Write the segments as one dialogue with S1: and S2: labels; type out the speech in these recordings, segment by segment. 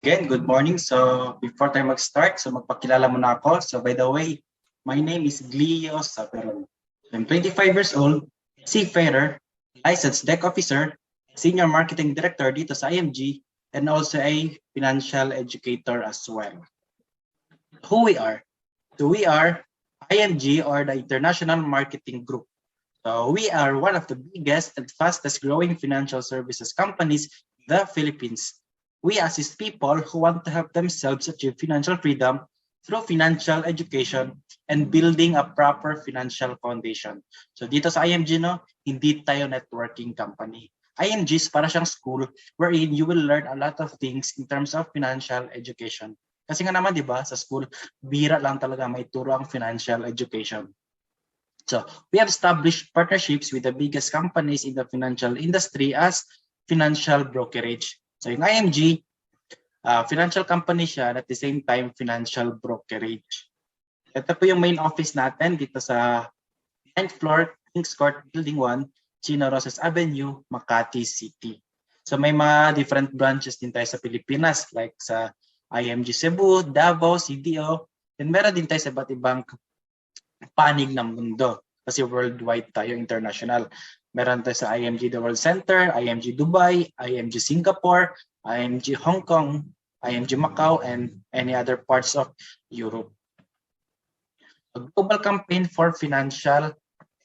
S1: Again, good morning. So before tayo mag-start, magpakilala muna ako. So by the way, my name is Glio Saperon. I'm 25 years old, seafarer, licensed deck officer, senior marketing director dito sa IMG, and also a financial educator as well. Who we are? So we are IMG, or the International Marketing Group. So we are one of the biggest and fastest growing financial services companies in the Philippines. We assist people who want to help themselves achieve financial freedom through financial education and building a proper financial foundation. So dito sa IMG, no, hindi tayo networking company. IMG is para siyang school wherein you will learn a lot of things in terms of financial education. Kasi nga naman, di ba, sa school, bira lang talaga may turo ang financial education. So we have established partnerships with the biggest companies in the financial industry as financial brokerage. So in IMG, financial company siya, at the same time, financial brokerage. Ito po yung main office natin dito sa 9th floor, Kings Court, Building 1, Chino Rosas Avenue, Makati City. So may mga different branches din tayo sa Pilipinas, like sa IMG Cebu, Davao, CDO, and meron din tayo sa iba't ibang panig ng mundo kasi worldwide tayo, international. Meron tayo sa IMG The World Center, IMG Dubai, IMG Singapore, IMG Hong Kong, IMG Macau, and any other parts of Europe. A global campaign for financial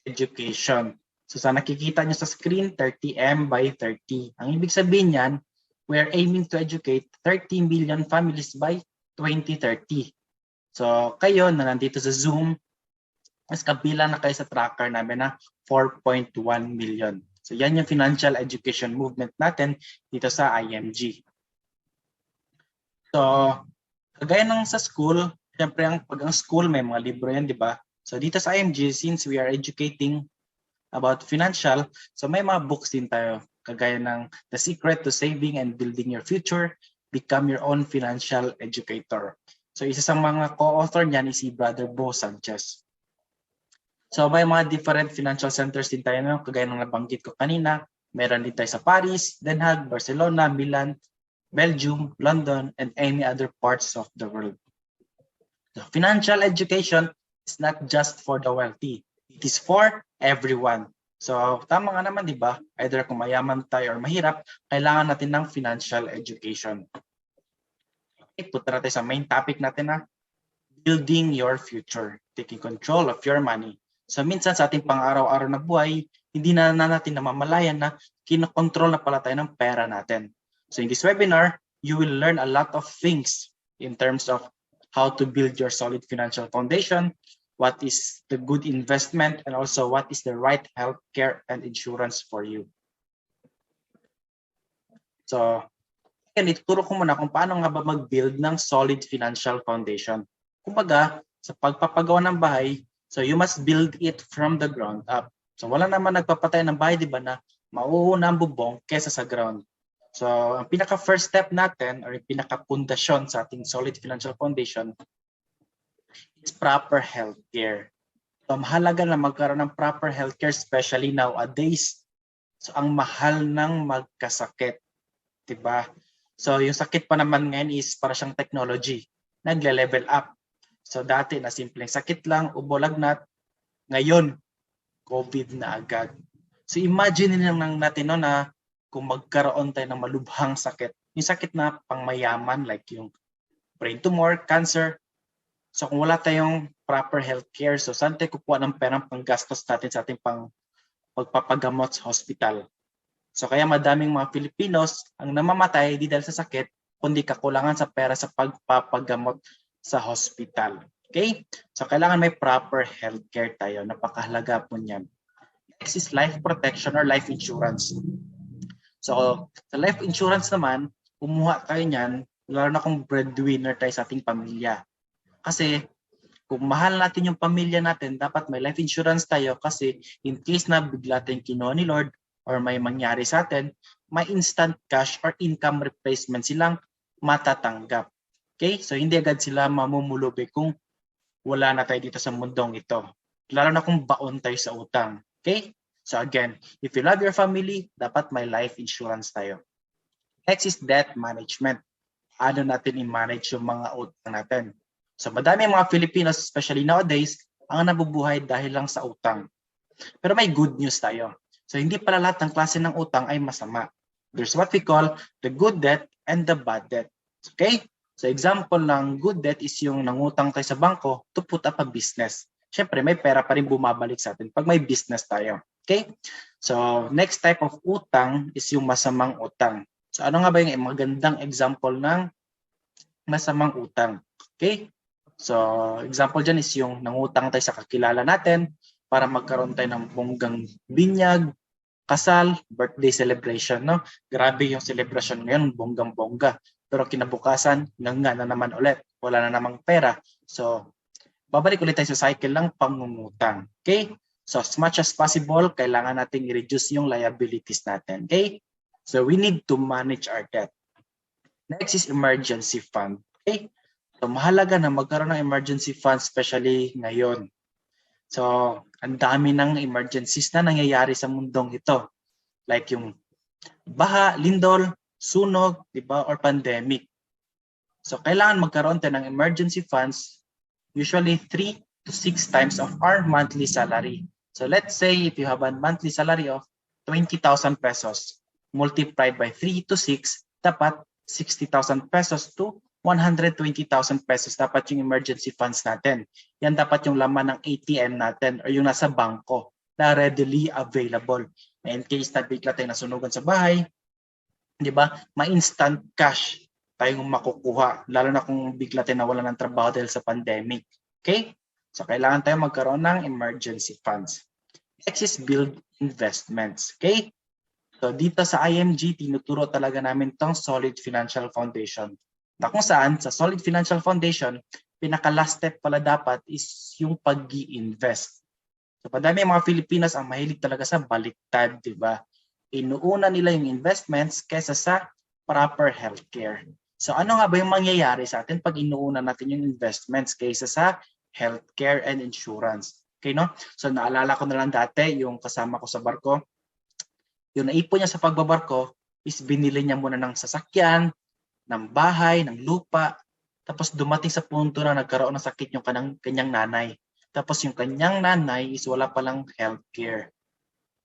S1: education. So sa nakikita nyo sa screen, 30M by 30. Ang ibig sabihin yan, we're aiming to educate 30 million families by 2030. So kayo na nandito sa Zoom, mas kabilang na kayo sa tracker namin na 4.1 million. So yan yung financial education movement natin dito sa IMG. So kagaya ng sa school, syempre pag ang school may mga libro yan, di ba? So dito sa IMG, since we are educating about financial, so may mga books din tayo. Kagaya ng The Secret to Saving and Building Your Future, Become Your Own Financial Educator. So isa sa mga co-author niyan is si Brother Bo Sanchez. So may mga different financial centers din tayo, no? Kagaya ng nabanggit ko kanina. Meron din tayo sa Paris, Den Haag, Barcelona, Milan, Belgium, London, and any other parts of the world. So financial education is not just for the wealthy. It is for everyone. So tama nga naman, di ba? Either kung mayaman tayo or mahirap, kailangan natin ng financial education. Okay, punta natin sa main topic natin na building your future, taking control of your money. So minsan sa ating pang-araw-araw na buhay, hindi na natin namamalayan na kinokontrol na pala tayo ng pera natin. So in this webinar, you will learn a lot of things in terms of how to build your solid financial foundation, what is the good investment, and also what is the right healthcare and insurance for you. So, ituturo ko muna kung paano nga ba mag-build ng solid financial foundation. Kumbaga, sa pagpapagawa ng bahay, so you must build it from the ground up. So wala naman nagpapatay ng bahay, di ba, na mauuna ang bubong kesa sa ground. So ang pinaka first step natin or yung pinaka pundasyon sa ating solid financial foundation is proper healthcare. So mahalaga na magkaroon ng proper healthcare, especially nowadays. So ang mahal ng magkasakit, di ba? So yung sakit pa naman ngayon is para siyang technology, nagle-level up. So dati na simpleng sakit lang, ubo, lagnat. Ngayon, COVID na agad. So imagine lang natin no, na kung magkaroon tayo ng malubhang sakit. Yung sakit na pangmayaman like yung brain tumor, cancer. So kung wala tayong proper healthcare, so saan tayo kukuha ng perang panggastos natin sa ating pagpapagamot sa hospital? So kaya madaming mga Filipinos ang namamatay di dahil sa sakit, kundi kakulangan sa pera sa pagpapagamot sa hospital. Okay? So kailangan may proper healthcare tayo. Napakahalaga po niyan. Next is life protection or life insurance. So sa life insurance naman, kumuha tayo niyan, lalo na kung breadwinner tayo sa ating pamilya. Kasi kung mahal natin yung pamilya natin, dapat may life insurance tayo kasi in case na bigla tayong kinuha ni Lord or may mangyari sa atin, may instant cash or income replacement silang matatanggap. Okay? So hindi agad sila mamumulubi kung wala na tayo dito sa mundong ito. Lalo na kung baon tayo sa utang. Okay? So again, if you love your family, dapat may life insurance tayo. Next is debt management. paano natin i-manage yung mga utang natin. So madami mga Filipinos, especially nowadays, ang nabubuhay dahil lang sa utang. Pero may good news tayo. So hindi pala lahat ng klase ng utang ay masama. There's what we call the good debt and the bad debt. Okay? So example ng good debt is yung nangutang tayo sa bangko to put up a business. Siyempre, may pera pa rin bumabalik sa atin pag may business tayo. Okay? So next type of utang is yung masamang utang. So ano nga ba yung magandang example ng masamang utang? Okay? So example dyan is yung nangutang tayo sa kakilala natin para magkaroon tayo ng bonggang binyag, kasal, birthday celebration, no? Grabe yung celebration ngayon, bonggang-bongga. Pero kinabukasan, nga na naman ulit. Wala na namang pera. So, babalik ulit tayo sa cycle ng pangungutang. Okay? So, as much as possible, kailangan nating i-reduce yung liabilities natin. Okay? So, we need to manage our debt. Next is emergency fund. Okay? So, mahalaga na magkaroon ng emergency fund, especially ngayon. So, ang dami ng emergencies na nangyayari sa mundong ito. Like yung baha, lindol, sunog, di ba, or pandemic. So, kailangan magkaroon tayo ng emergency funds, usually 3 to 6 times of our monthly salary. So, let's say if you have a monthly salary of 20,000 pesos, multiplied by 3 to 6, dapat 60,000 pesos to 120,000 pesos dapat yung emergency funds natin. Yan dapat yung laman ng ATM natin or yung nasa bangko na readily available. In case na bigla tayong nasunugan sa bahay, di ba, ma-instant cash tayong makukuha, lalo na kung bigla tayong nawalan ng trabaho dahil sa pandemic. Okay? So, kailangan tayong magkaroon ng emergency funds. Next is build investments. Okay? So, dito sa IMG, tinuturo talaga namin tong solid financial foundation. Na kung saan, sa solid financial foundation, pinaka-last step pala dapat is yung pag-i-invest. So, padami mga Filipinos ang mahilig talaga sa baliktad, di ba? Inuuna nila yung investments kaysa sa proper healthcare. So, ano nga ba yung mangyayari sa atin pag inuuna natin yung investments kaysa sa healthcare and insurance? Okay, no? So, naalala ko na lang dati, yung kasama ko sa barko, yung naipon niya sa pagbabarko is binili niya muna ng sasakyan, ng bahay, ng lupa, tapos dumating sa punto na nagkaroon ng sakit yung kanyang nanay. Tapos yung kanyang nanay is wala palang healthcare.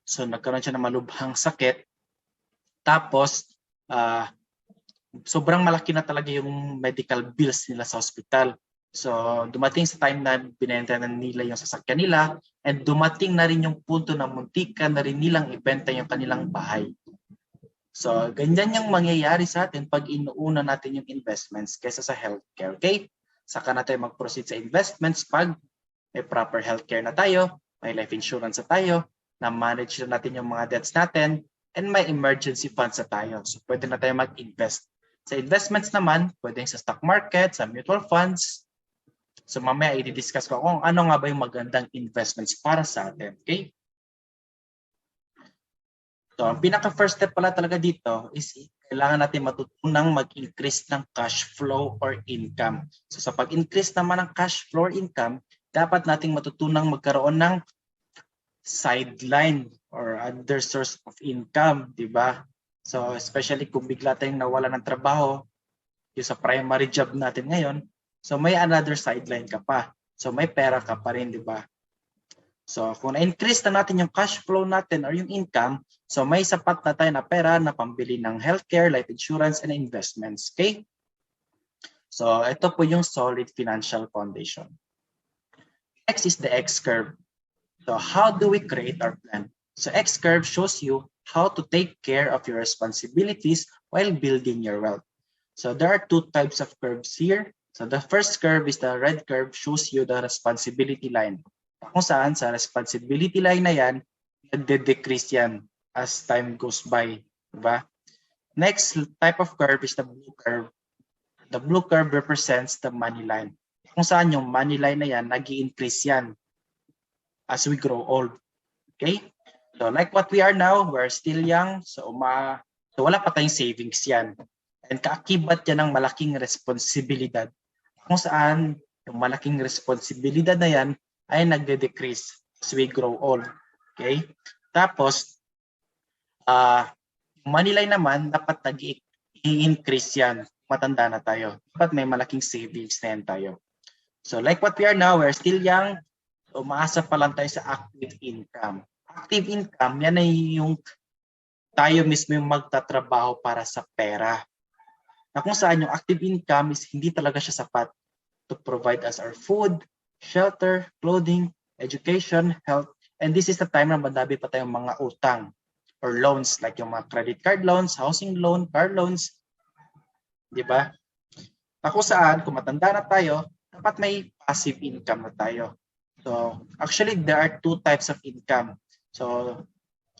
S1: So nagkaroon siya ng malubhang sakit. Tapos sobrang malaki na talaga yung medical bills nila sa hospital. So dumating sa time na binenta na nila yung sasakyan nila and dumating na rin yung punto na muntikan na rin nilang ibenta yung kanilang bahay. So, ganyan yung mangyayari sa atin pag inuuna natin yung investments kaysa sa healthcare. Okay? Saka na tayo mag-proceed sa investments pag may proper healthcare na tayo, may life insurance na tayo, na-manage na natin yung mga debts natin, and may emergency funds na tayo. So, pwede na tayo mag-invest. Sa investments naman, pwede sa stock market, sa mutual funds. So, mamaya i-discuss ko kung ano nga ba yung magandang investments para sa atin. Okay? So, ang pinaka-first step pala talaga dito is kailangan natin matutunang mag-increase ng cash flow or income. So, sa pag-increase naman ng cash flow or income, dapat nating matutunang magkaroon ng sideline or other source of income, di ba? So, especially kung bigla tayong nawala ng trabaho, yung sa primary job natin ngayon, so may another sideline ka pa. So, may pera ka pa rin, di ba? So, kung na-increase na natin yung cash flow natin or yung income, so may sapat na tayo na pera na pambili ng healthcare, life insurance, and investments. Okay? So, ito po yung solid financial foundation. Next is the X-curve. So, how do we create our plan? So, X-curve shows you how to take care of your responsibilities while building your wealth. So, there are two types of curves here. So, the first curve is the red curve, shows you the responsibility line. Kung saan sa responsibility line na yan, nagde-decrease yan as time goes by. Diba? Next type of curve is the blue curve. The blue curve represents the money line. Kung saan yung money line na yan, nag-i-increase yan as we grow old. Okay? So like what we are now, we're still young, so wala pa tayong savings yan. And kaakibat yan ng malaking responsibilidad. Kung saan yung malaking responsibilidad na yan ay nagde-decrease as we grow old. Okay? Tapos, money line naman, dapat nag-i-increase yan. matanda na tayo. Dapat may malaking savings na yan tayo. So like what we are now, we're still young. Umaasa pa lang tayo sa active income. Active income, yan ay yung tayo mismo yung magtatrabaho para sa pera. Na kung saan yung active income is hindi talaga siya sapat to provide us our food, shelter, clothing, education, health, and this is the time na madami pa tayong mga utang or loans like yung mga credit card loans, housing loan, car loans, di ba? Na kung saan, kung matanda na tayo, dapat may passive income na tayo. So, actually, there are two types of income. So,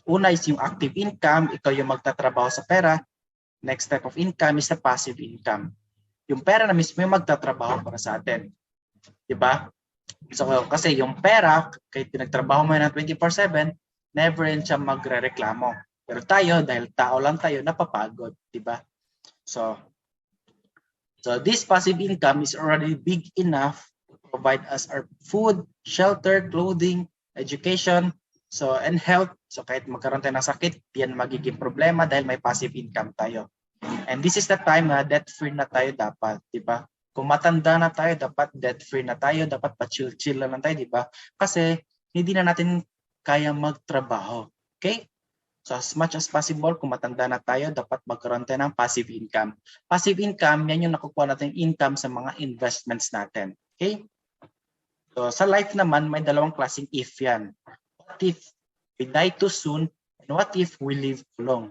S1: una is yung active income, ikaw yung magtatrabaho sa pera. Next type of income is the passive income. Yung pera na mismo yung magtatrabaho para sa atin. Diba? So, kasi yung pera, kahit pinagtrabaho mo yan ng 24/7, never yan siya magre-reklamo. Pero tayo, dahil tao lang tayo, napapagod. Diba? So this passive income is already big enough to provide us our food, shelter, clothing, education, so and health. So kahit magkaroon tayo ng sakit, yan magiging problema dahil may passive income tayo. And this is the time na debt-free na tayo dapat, di ba? Kung matanda na tayo, dapat debt-free na tayo, dapat pa-chill-chill lang tayo, di ba? Kasi hindi na natin kaya magtrabaho. Okay? So as much as possible, kung matanda na tayo, dapat magkaroon tayo ng passive income. Passive income, yan yung nakukuha natin income sa mga investments natin. Okay? So sa life naman, may dalawang klaseng if yan. What if we die too soon and what if we live too long?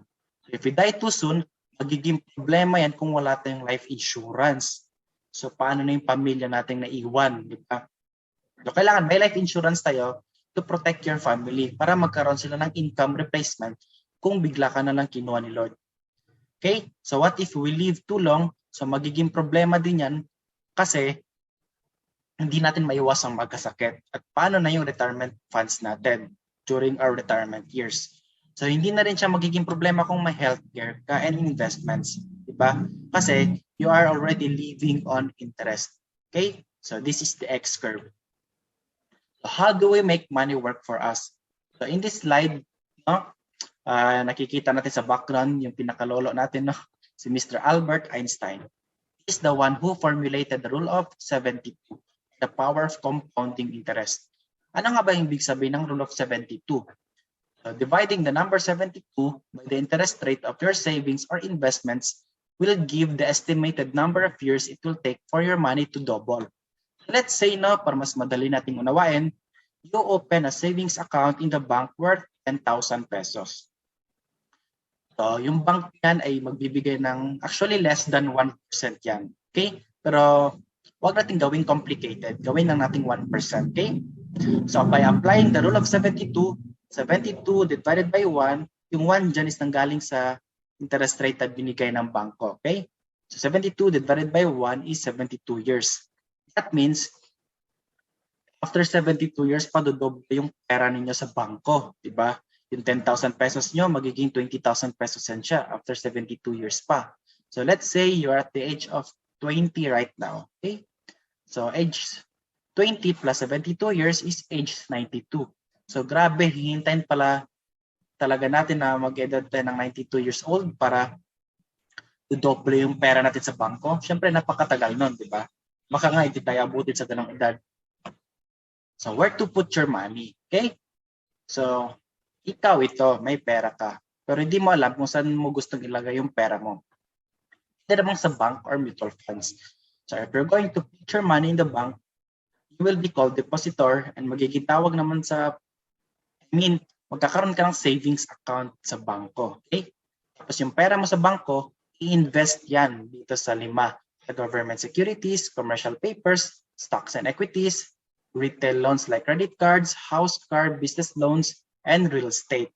S1: If we die too soon, magiging problema yan kung wala tayong life insurance. So paano na yung pamilya nating naiwan? Diba? So kailangan may life insurance tayo to protect your family para magkaroon sila ng income replacement kung bigla ka na lang kinuha ni Lord. Okay? So what if we live too long? So magiging problema din yan kasi hindi natin maiwasang magkasakit. At paano na yung retirement funds natin during our retirement years? So hindi na rin siya magiging problema kung may healthcare ka and investments. Diba? Kasi you are already living on interest. Okay? So this is the X curve. So how do we make money work for us? So in this slide, nakikita natin sa background yung pinakalolo natin, si Mr. Albert Einstein. He is the one who formulated the rule of 72, the power of compounding interest. Ano nga ba yung ibig sabihin ng rule of 72? So dividing the number 72 by the interest rate of your savings or investments will give the estimated number of years it will take for your money to double. Let's say, para mas madali nating unawain, you open a savings account in the bank worth 10,000 pesos. So, yung bank yan ay magbibigay ng actually less than 1% yan. Okay? Pero, wag natin gawing complicated. Gawin lang nating 1%. Okay? So, by applying the rule of 72 divided by 1, yung 1 dyan is nanggaling sa interest rate na binigay ng bangko. Okay? So, 72 divided by 1 is 72 years. That means, after 72 years, padodoble yung pera ninyo sa bangko. Diba? Yung 10,000 pesos nyo, magiging 20,000 pesos yan siya after 72 years pa. So let's say you're at the age of 20 right now. Okay? So age 20 plus 72 years is age 92. So grabe, hihintayin pala talaga natin na mag-edad tayo ng 92 years old para doble yung pera natin sa bangko. Siyempre, napakatagal nun, di ba? Baka nga hindi tayo abutin sa ganong edad. So, where to put your money? Okay? So, ikaw ito, may pera ka. Pero hindi mo alam kung saan mo gustong ilagay yung pera mo. Hindi naman sa bank or mutual funds. So, if you're going to put your money in the bank, you will be called depositor and magiging tawag naman magkakaroon ka ng savings account sa bangko. Okay? Tapos yung pera mo sa bangko, i-invest yan dito sa 5. The government securities, commercial papers, stocks and equities, retail loans like credit cards, house car, business loans, and real estate.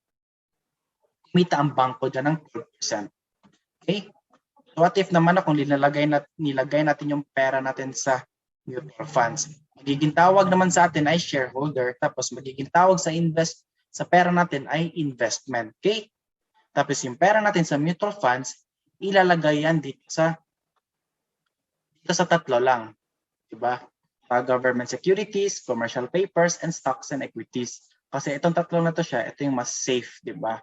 S1: Kumita ang bangko dyan ng 12%. Okay? So what if naman kung nilagay natin yung pera natin sa mutual funds? Magiging tawag naman sa atin ay shareholder, tapos magiging tawag sa pera natin ay investment. Okay? Tapos yung pera natin sa mutual funds, ilalagay yan dito sa tatlo lang. Diba? Government securities, commercial papers, and stocks and equities. Kasi itong tatlo na to siya, ito yung mas safe, diba?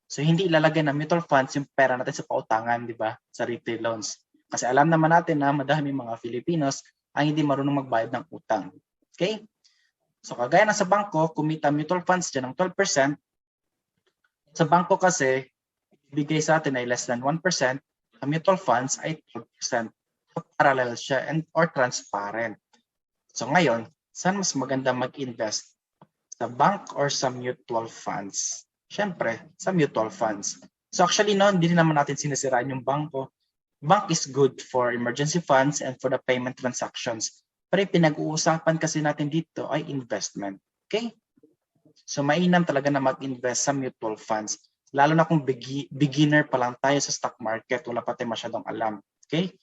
S1: So hindi ilalagay na mutual funds yung pera natin sa pautangan, diba? Sa retail loans. Kasi alam naman natin na madami mga Filipinos ang hindi marunong magbayad ng utang. Okay? So kagaya na sa bangko, kumita mutual funds dyan ng 12%. Sa bangko kasi, bigay sa atin ay less than 1%. Sa mutual funds ay 12%. So, parallel siya or transparent. So ngayon, saan mas maganda mag-invest? Sa bank or sa mutual funds? Siyempre, sa mutual funds. So actually, no, hindi naman natin sinisiraan yung bangko. Bank is good for emergency funds and for the payment transactions. Pero yung pinag-uusapan kasi natin dito ay investment. Okay? So mainam talaga na mag-invest sa mutual funds. Lalo na kung beginner pa lang tayo sa stock market, wala pa tayo masyadong alam. Okay?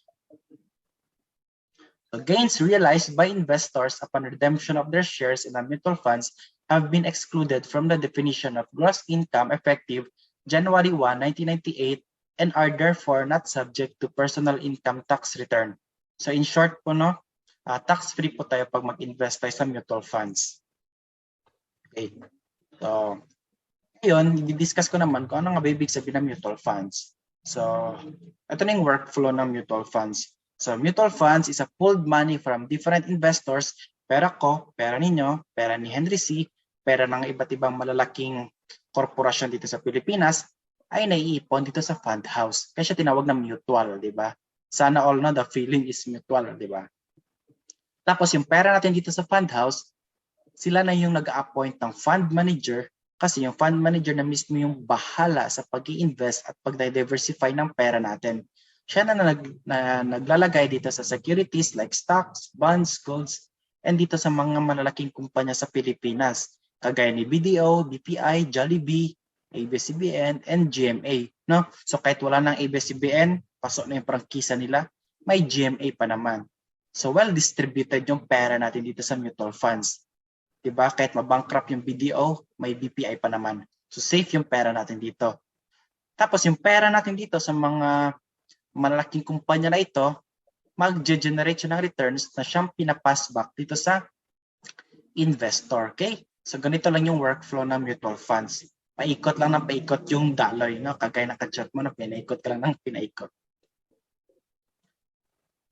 S1: The gains realized by investors upon redemption of their shares in the mutual funds have been excluded from the definition of gross income effective January 1, 1998 and are therefore not subject to personal income tax return. So in short po, no, tax-free po tayo pag mag-invest tayo sa mutual funds. Okay. So, ngayon, i-discuss ko naman kung ano nga ibig sabihin ng mutual funds. So, ito na yung workflow ng mutual funds. So, mutual funds is a pooled money from different investors. Pera ko, pera ninyo, pera ni Henry C., pera ng iba't ibang malalaking korporasyon dito sa Pilipinas, ay naiipon dito sa fund house. Kaya siya tinawag na mutual, di ba? Sana all na the feeling is mutual, di ba? Tapos yung pera natin dito sa fund house, sila na yung nag-appoint ng fund manager kasi yung fund manager na mismo yung bahala sa pag-i-invest at pag-diversify ng pera natin. Siya na naglalagay dito sa securities like stocks, bonds, golds, and dito sa mga malalaking kumpanya sa Pilipinas, kagaya ni BDO, BPI, Jollibee, ABS-CBN, and GMA. No? So kahit wala ng ABS-CBN, pasok na yung prangkisa nila, may GMA pa naman. So well-distributed yung pera natin dito sa mutual funds. Diba? Kahit mabankrupt yung BDO, may BPI pa naman. So safe yung pera natin dito. Tapos yung pera natin dito sa mga malalaking kumpanya na ito, mag-generate siya ng returns na siyang pinapass back dito sa investor. Okay? So ganito lang yung workflow ng mutual funds. Paikot lang ng paikot yung dollar, no? Kagaya ng ka-chat mo na pinaikot ka lang ng pinaikot.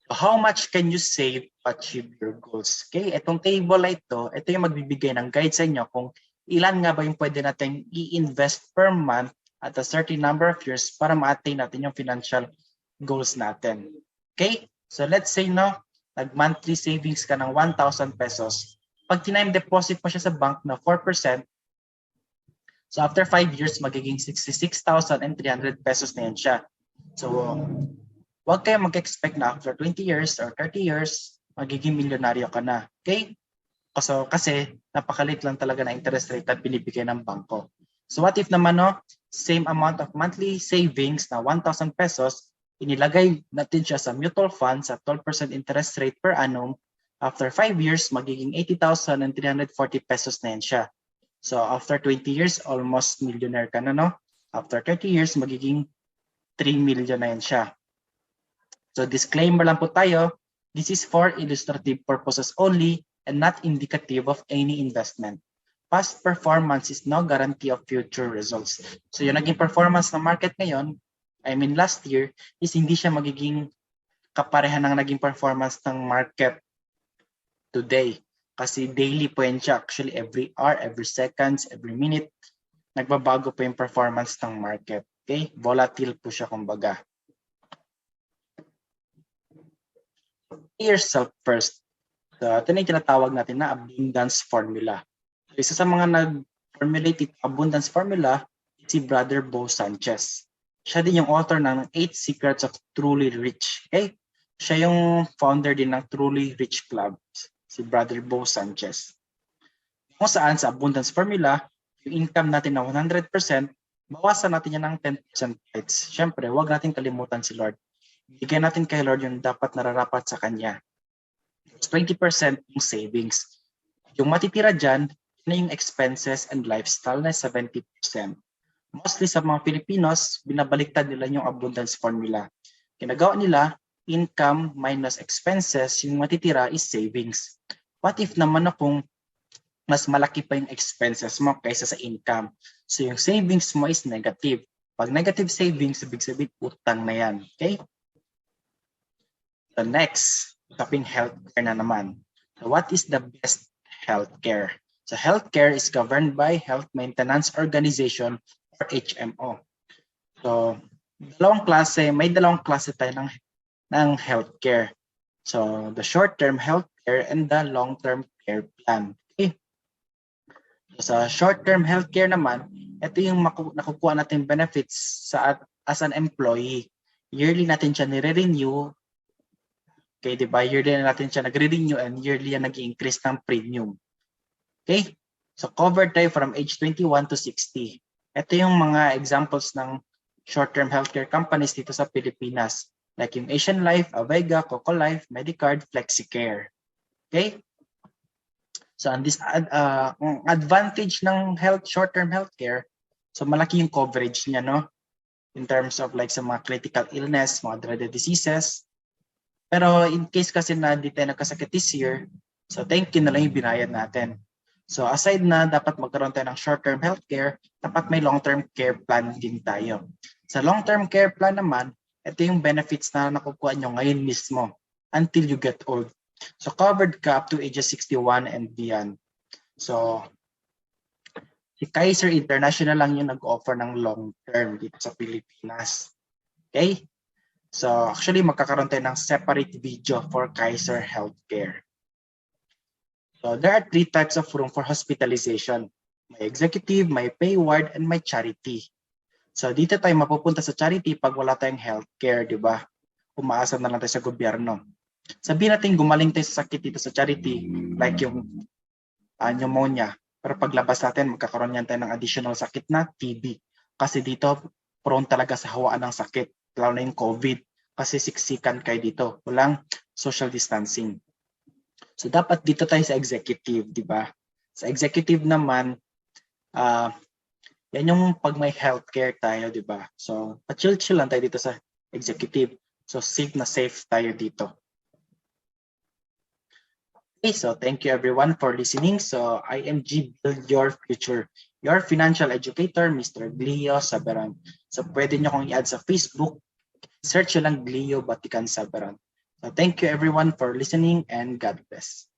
S1: How much can you save to achieve your goals? Okay, itong table na ito yung magbibigay ng guide sa inyo kung ilan nga ba yung pwede natin i-invest per month at a certain number of years para ma-attain natin yung financial goals natin. Okay, so let's say no, nag-monthly savings ka ng 1,000 pesos. Pag time deposit mo siya sa bank na 4%, so after 5 years, magiging 66,300 pesos na yan siya. So, huwag kayo mag-expect na after 20 years or 30 years, magiging milyonaryo ka na. Okay? Kasi napakalit lang talaga na interest rate na binibigay ng bangko. So what if naman no, same amount of monthly savings na 1,000 pesos, inilagay natin siya sa mutual funds at 12% interest rate per annum. After 5 years, magiging 80,340 pesos na yan siya. So after 20 years, almost millionaire ka na, no? After 30 years, magiging 3 million na yan siya. So disclaimer lang po tayo, this is for illustrative purposes only and not indicative of any investment. Past performance is no guarantee of future results. So yung naging performance ng market ngayon, last year, is hindi siya magiging kaparehan ng naging performance ng market today. Kasi daily po yan siya. Actually, every hour, every seconds, every minute, nagbabago po yung performance ng market. Okay? Volatile po siya kumbaga. Yourself first. So, ito na yung tinatawag natin na abundance formula. So, isa sa mga nag-formulate abundance formula, si Brother Bo Sanchez. Siya din yung author ng 8 Secrets of Truly Rich. Okay? Siya yung founder din ng Truly Rich Club, si Brother Bo Sanchez. Kung saan sa abundance formula, yung income natin na 100%, bawasan natin yan ng 10% rights. Siyempre, huwag natin kalimutan si Lord. Bigyan natin kay Lord yung dapat nararapat sa Kanya. 20% yung savings. Yung matitira dyan, na yung expenses and lifestyle na 70%. Mostly sa mga Filipinos, binabaliktad nila yung abundance formula. Ginagawa nila, income minus expenses, yung matitira is savings. What if naman na kung mas malaki pa yung expenses mo kaysa sa income? So yung savings mo is negative. Pag negative savings, ibig sabihin utang na yan. Okay? The next, usaping healthcare na naman. So what is the best healthcare? So healthcare is governed by Health Maintenance Organization or HMO. So may dalawang klase tayo ng healthcare. So the short-term healthcare and the long-term care plan. Okay? So sa short-term healthcare naman, ito yung nakukuha natin benefits as an employee. Yearly natin siya nire-renew. Okay, di ba? Yearly natin siya nagre-renew and yearly yan nag-increase ng premium. Okay? So covered tayo from age 21 to 60. Ito yung mga examples ng short-term healthcare companies dito sa Pilipinas. Like yung Asian Life, Avega, Coco Life, Medicard, FlexiCare. Okay? So on this advantage ng short-term healthcare, so malaki yung coverage niya, no? In terms of like sa mga critical illness, mga dreaded diseases. Pero in case kasi na di tayo nagkasakit this year, so thank you na lang yung binayad natin. So aside na dapat magkaroon tayo ng short-term healthcare, dapat may long-term care plan din tayo. Sa long-term care plan naman, ito yung benefits na nakukuha nyo ngayon mismo until you get old. So covered ka up to ages 61 and beyond. So si Kaiser International lang yung nag-offer ng long-term dito sa Pilipinas. Okay? So actually magkakaroon tayo ng separate video for Kaiser Healthcare. So there are 3 types of room for hospitalization. May executive, may pay ward, and may charity. So dito tayo mapupunta sa charity pag wala tayong healthcare, di ba? Umaasa na lang tayo sa gobyerno. Sabihin natin gumaling tayo sa sakit dito sa charity, like yung pneumonia. Pero paglabas natin, magkakaroon yan tayo ng additional sakit na TB. Kasi dito, prone talaga sa hawaan ng sakit, lalo na yung COVID. Kasi siksikan kayo dito, walang social distancing. So dapat dito tayo sa executive, di ba? Sa executive naman, yan yung pag may healthcare tayo, di ba? So, pa-chill-chill lang tayo dito sa executive. So, safe na safe tayo dito. Okay, so thank you everyone for listening. So, IMG Build Your Future. Your financial educator, Mr. Glio Saberan. So, pwede nyo kong i-add sa Facebook. Search nyo lang Glio Batikan Saberan. So, thank you everyone for listening and God bless.